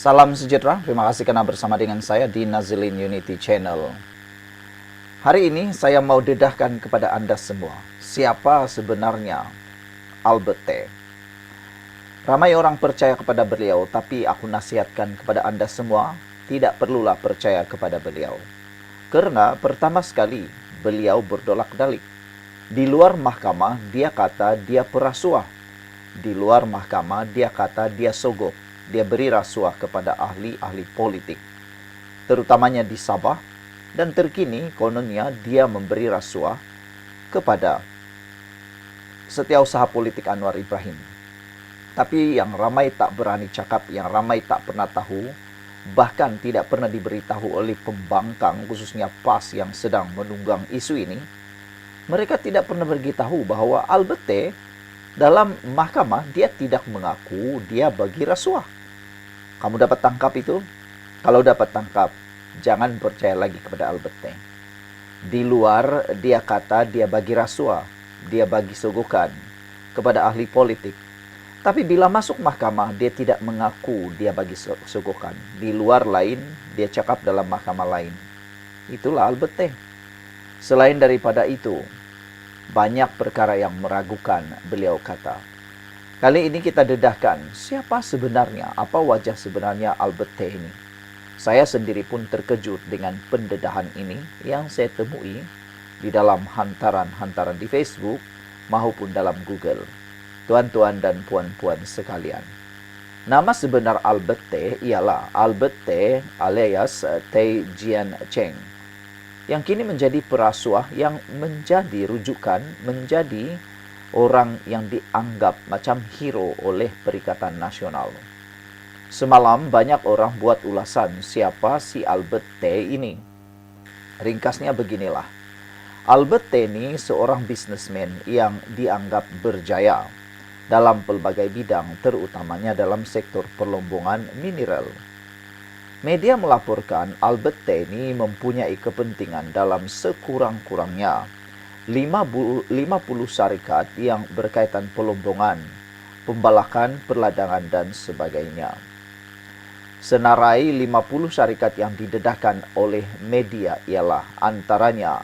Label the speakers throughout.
Speaker 1: Salam sejahtera, terima kasih karena bersama dengan saya di Nazilin Unity Channel. Hari ini saya mau dedahkan kepada Anda semua, siapa sebenarnya Albert T. Ramai orang percaya kepada beliau, tapi aku nasihatkan kepada Anda semua, tidak perlulah percaya kepada beliau. Karena pertama sekali, beliau berdolak-dalik. Di luar mahkamah, dia kata dia perasuah. Di luar mahkamah, dia kata dia sogok. Dia beri rasuah kepada ahli-ahli politik, terutamanya di Sabah, dan terkini kononnya dia memberi rasuah kepada Setiausaha Politik Anwar Ibrahim. Tapi yang ramai tak berani cakap, yang ramai tak pernah tahu, bahkan tidak pernah diberitahu oleh pembangkang, khususnya PAS yang sedang menunggang isu ini, mereka tidak pernah beritahu bahwa Albert T. dalam mahkamah dia tidak mengaku dia bagi rasuah. Kamu dapat tangkap itu? Kalau dapat tangkap, jangan percaya lagi kepada Albert T. Di luar dia kata dia bagi rasuah, dia bagi sogokan kepada ahli politik. Tapi bila masuk mahkamah, dia tidak mengaku dia bagi sogokan. Di luar lain, dia cakap dalam mahkamah lain. Itulah Albert T. Selain daripada itu, banyak perkara yang meragukan, beliau kata. Kali ini kita dedahkan, siapa sebenarnya, apa wajah sebenarnya Albert T. ini. Saya sendiri pun terkejut dengan pendedahan ini yang saya temui di dalam hantaran-hantaran di Facebook maupun dalam Google. Tuan-tuan dan puan-puan sekalian. Nama sebenar Albert T. ialah Albert T. alias Tay Jian Cheng, yang kini menjadi perasuah yang menjadi rujukan, menjadi orang yang dianggap macam hero oleh Perikatan Nasional. Semalam banyak orang buat ulasan siapa si Albert T. ini. Ringkasnya beginilah. Albert T. ini seorang bisnismen yang dianggap berjaya dalam pelbagai bidang, terutamanya dalam sektor perlombongan mineral. Media melaporkan Albert T. ini mempunyai kepentingan dalam sekurang-kurangnya 50 syarikat yang berkaitan pelombongan, pembalakan, perladangan, dan sebagainya. Senarai 50 syarikat yang didedahkan oleh media ialah antaranya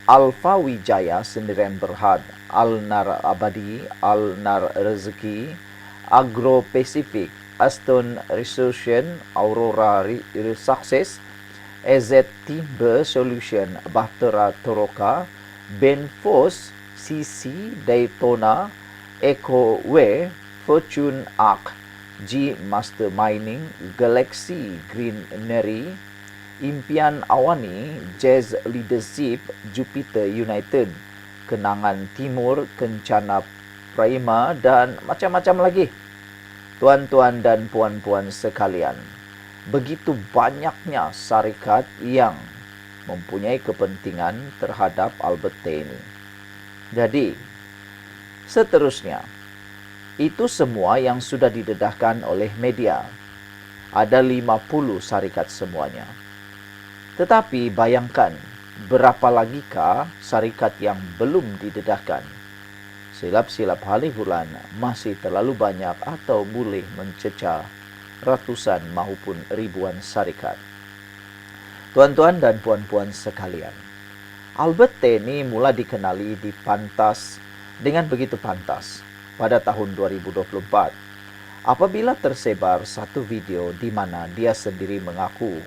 Speaker 1: Alfa Wijaya Sendirian Berhad, Alnar Abadi, Alnar Rezeki, Agro Pacific, Aston Resources, Aurora Success, EZ Timber Solution, Bahtera Toroka, Benfos, CC, Daytona, EcoWare, Fortune Arc, G Master Mining, Galaxy Greenery, Impian Awani, Jazz Leadership, Jupiter United, Kenangan Timur, Kencana Prima, dan macam-macam lagi. Tuan-tuan dan puan-puan sekalian, begitu banyaknya syarikat yang mempunyai kepentingan terhadap Albert T. ini. Jadi, seterusnya, itu semua yang sudah didedahkan oleh media. Ada 50 syarikat semuanya. Tetapi bayangkan, berapa lagikah syarikat yang belum didedahkan? Silap-silap halifulan masih terlalu banyak atau boleh mencecah ratusan maupun ribuan syarikat. Tuan-tuan dan puan-puan sekalian, Albert T. ini mula dikenali di pantas dengan begitu pantas pada tahun 2024 apabila tersebar satu video di mana dia sendiri mengaku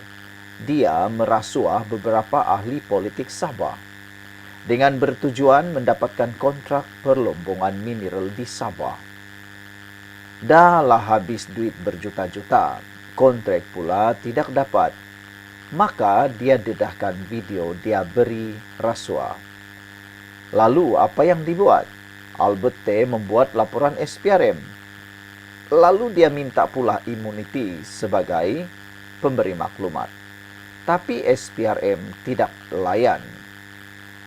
Speaker 1: dia merasuah beberapa ahli politik Sabah dengan bertujuan mendapatkan kontrak perlombongan mineral di Sabah. Dah lah habis duit berjuta-juta, kontrak pula tidak dapat. Maka dia dedahkan video dia beri rasuah. Lalu apa yang dibuat? Albert T. membuat laporan SPRM. Lalu dia minta pula imuniti sebagai pemberi maklumat. Tapi SPRM tidak layan.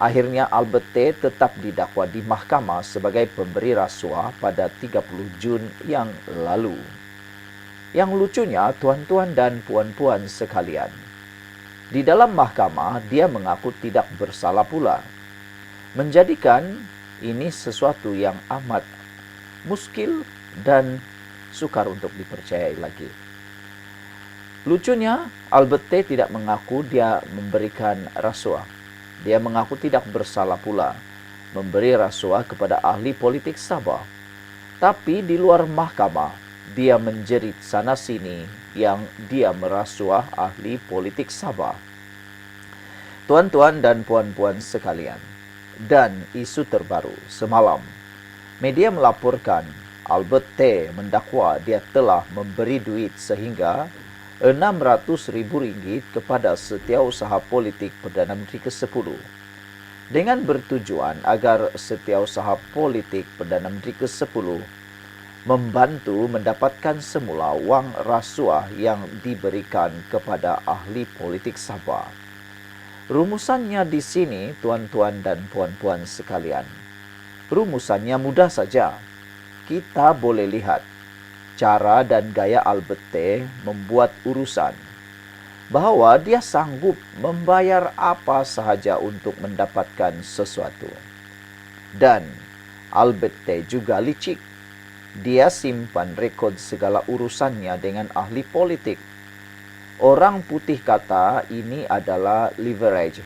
Speaker 1: Akhirnya Albert T. tetap didakwa di mahkamah sebagai pemberi rasuah pada 30 Jun yang lalu. Yang lucunya, tuan-tuan dan puan-puan sekalian, di dalam mahkamah, dia mengaku tidak bersalah pula. Menjadikan ini sesuatu yang amat muskil dan sukar untuk dipercayai lagi. Lucunya, Albert T. tidak mengaku dia memberikan rasuah. Dia mengaku tidak bersalah pula memberi rasuah kepada ahli politik Sabah. Tapi di luar mahkamah, dia menjerit sana-sini yang dia merasuah ahli politik Sabah. Tuan-tuan dan puan-puan sekalian, dan isu terbaru semalam, media melaporkan Albert T. mendakwa dia telah memberi duit sehingga RM600,000 kepada setiausaha politik Perdana Menteri ke-10 dengan bertujuan agar setiausaha politik Perdana Menteri ke-10 membantu mendapatkan semula wang rasuah yang diberikan kepada ahli politik Sabah. Rumusannya di sini, tuan-tuan dan puan-puan sekalian. Rumusannya mudah saja. Kita boleh lihat cara dan gaya Albert T. membuat urusan, bahwa dia sanggup membayar apa sahaja untuk mendapatkan sesuatu. Dan Albert T. juga licik. Dia simpan rekod segala urusannya dengan ahli politik. Orang putih kata ini adalah leverage.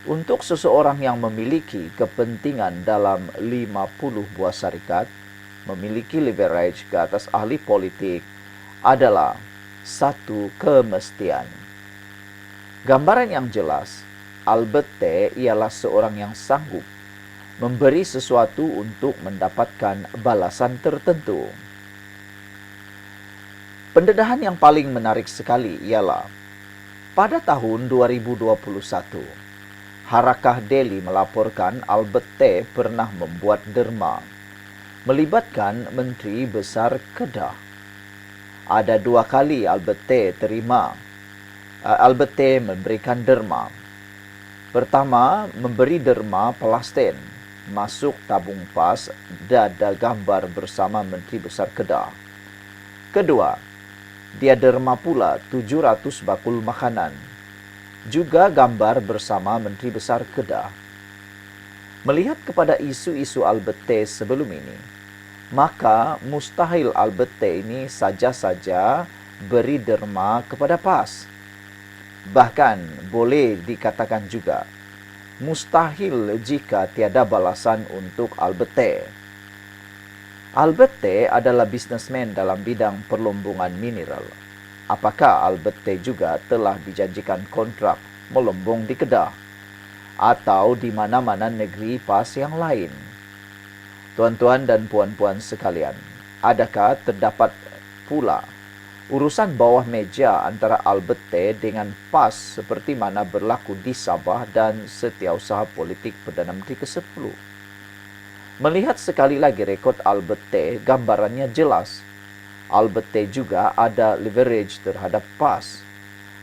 Speaker 1: Untuk seseorang yang memiliki kepentingan dalam 50 buah syarikat, memiliki leverage ke atas ahli politik adalah satu kemestian. Gambaran yang jelas, Albert T. ialah seorang yang sanggup memberi sesuatu untuk mendapatkan balasan tertentu. Pendedahan yang paling menarik sekali ialah pada tahun 2021, Harakah Delhi melaporkan Albert T. pernah membuat derma melibatkan Menteri Besar Kedah. Ada 2 kali Albert T. memberikan derma. Pertama, memberi derma Palestin masuk tabung PAS dan ada gambar bersama Menteri Besar Kedah. Kedua, dia derma pula 700 bakul makanan, juga gambar bersama Menteri Besar Kedah. Melihat kepada isu-isu Albert T. sebelum ini, maka mustahil Albert T. ini saja-saja beri derma kepada PAS. Bahkan boleh dikatakan juga mustahil jika tiada balasan untuk Albert T. Albert T. adalah bisnesmen dalam bidang perlombongan mineral. Apakah Albert T. juga telah dijanjikan kontrak melombong di Kedah atau di mana-mana negeri PAS yang lain? Tuan-tuan dan puan-puan sekalian, adakah terdapat pula urusan bawah meja antara Albert T. dengan PAS seperti mana berlaku di Sabah dan Setiausaha Politik Perdana Menteri ke-10? Melihat sekali lagi rekod Albert T., gambarannya jelas. Albert T. juga ada leverage terhadap PAS.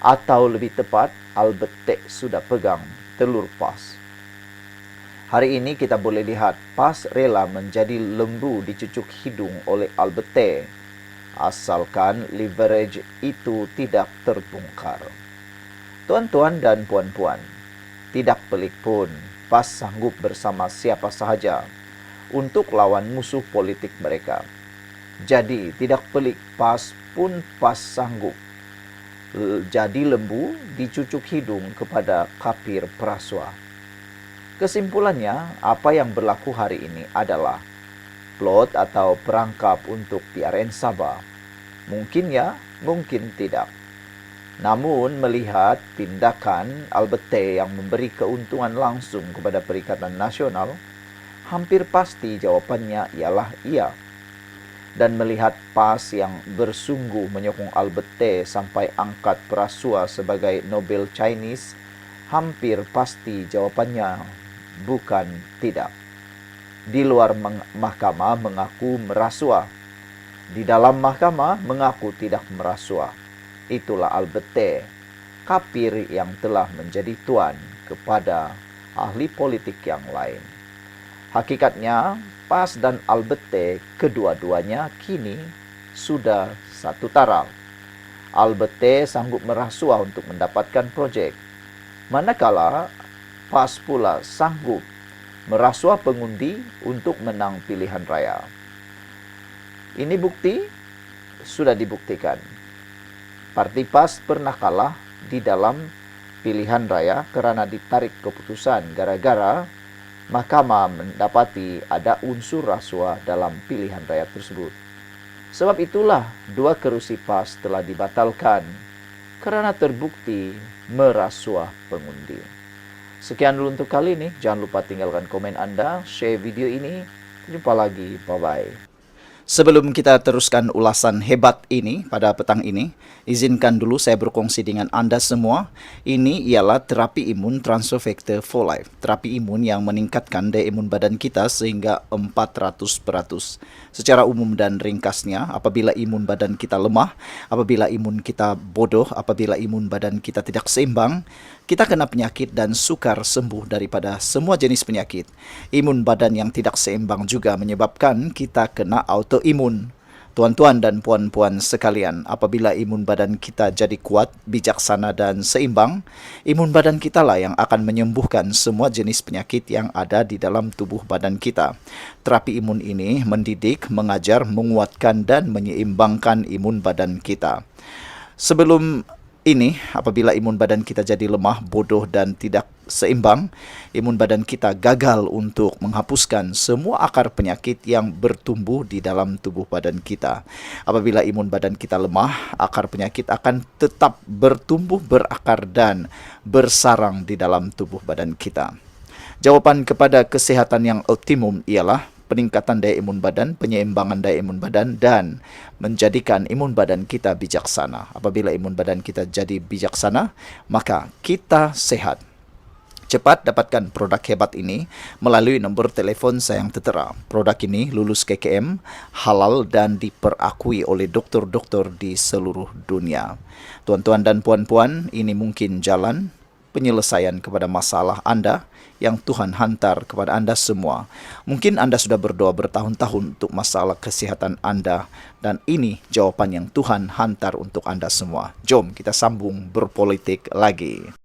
Speaker 1: Atau lebih tepat, Albert T. sudah pegang telur PAS. Hari ini kita boleh lihat PAS rela menjadi lembu dicucuk hidung oleh Albert T. asalkan leverage itu tidak terbongkar. Tuan-tuan dan puan-puan, tidak pelik pun PAS sanggup bersama siapa sahaja untuk lawan musuh politik mereka. Jadi tidak pelik PAS sanggup jadi lembu dicucuk hidung kepada kapir perasuah. Kesimpulannya, apa yang berlaku hari ini adalah plot atau perangkap untuk PRN Sabah. Mungkin ya, mungkin tidak. Namun melihat tindakan Albert T. yang memberi keuntungan langsung kepada Perikatan Nasional, hampir pasti jawabannya ialah iya. Dan melihat PAS yang bersungguh menyokong Albert T. sampai angkat perasuah sebagai Nobel Chinese, hampir pasti jawabannya bukan tidak. Di luar mahkamah mengaku merasuah. Di dalam mahkamah mengaku tidak merasuah. Itulah Albert T., kapir yang telah menjadi tuan kepada ahli politik yang lain. Hakikatnya, PAS dan Albert T. kedua-duanya kini sudah satu taraf. Albert T. sanggup merasuah untuk mendapatkan proyek, manakala PAS pula sanggup merasuah pengundi untuk menang pilihan raya. Ini bukti sudah dibuktikan. Parti PAS pernah kalah di dalam pilihan raya karena ditarik keputusan gara-gara Mahkamah mendapati ada unsur rasuah dalam pilihan raya tersebut. Sebab itulah 2 kerusi PAS telah dibatalkan karena terbukti merasuah pengundi. Sekian dulu untuk kali ini. Jangan lupa tinggalkan komen Anda, share video ini. Jumpa lagi, bye-bye. Sebelum kita teruskan ulasan hebat ini pada petang ini, izinkan dulu saya berkongsi dengan Anda semua. Ini ialah terapi imun transfer factor for life. Terapi imun yang meningkatkan daya imun badan kita sehingga 400%. Secara umum dan ringkasnya, apabila imun badan kita lemah, apabila imun kita bodoh, apabila imun badan kita tidak seimbang, kita kena penyakit dan sukar sembuh daripada semua jenis penyakit. Imun badan yang tidak seimbang juga menyebabkan kita kena autoimun. Tuan-tuan dan puan-puan sekalian, apabila imun badan kita jadi kuat, bijaksana dan seimbang, imun badan kita lah yang akan menyembuhkan semua jenis penyakit yang ada di dalam tubuh badan kita. Terapi imun ini mendidik, mengajar, menguatkan dan menyeimbangkan imun badan kita. Sebelum ini, apabila imun badan kita jadi lemah, bodoh dan tidak seimbang, imun badan kita gagal untuk menghapuskan semua akar penyakit yang bertumbuh di dalam tubuh badan kita. Apabila imun badan kita lemah, akar penyakit akan tetap bertumbuh, berakar dan bersarang di dalam tubuh badan kita. Jawaban kepada kesehatan yang optimum ialah peningkatan daya imun badan, penyeimbangan daya imun badan, dan menjadikan imun badan kita bijaksana. Apabila imun badan kita jadi bijaksana, maka kita sehat. Cepat dapatkan produk hebat ini melalui nombor telefon saya yang tertera. Produk ini lulus KKM, halal dan diperakui oleh dokter-dokter di seluruh dunia. Tuan-tuan dan puan-puan, ini mungkin jalan penyelesaian kepada masalah Anda yang Tuhan hantar kepada Anda semua. Mungkin Anda sudah berdoa bertahun-tahun untuk masalah kesehatan Anda, dan ini jawaban yang Tuhan hantar untuk Anda semua. Jom kita sambung berpolitik lagi.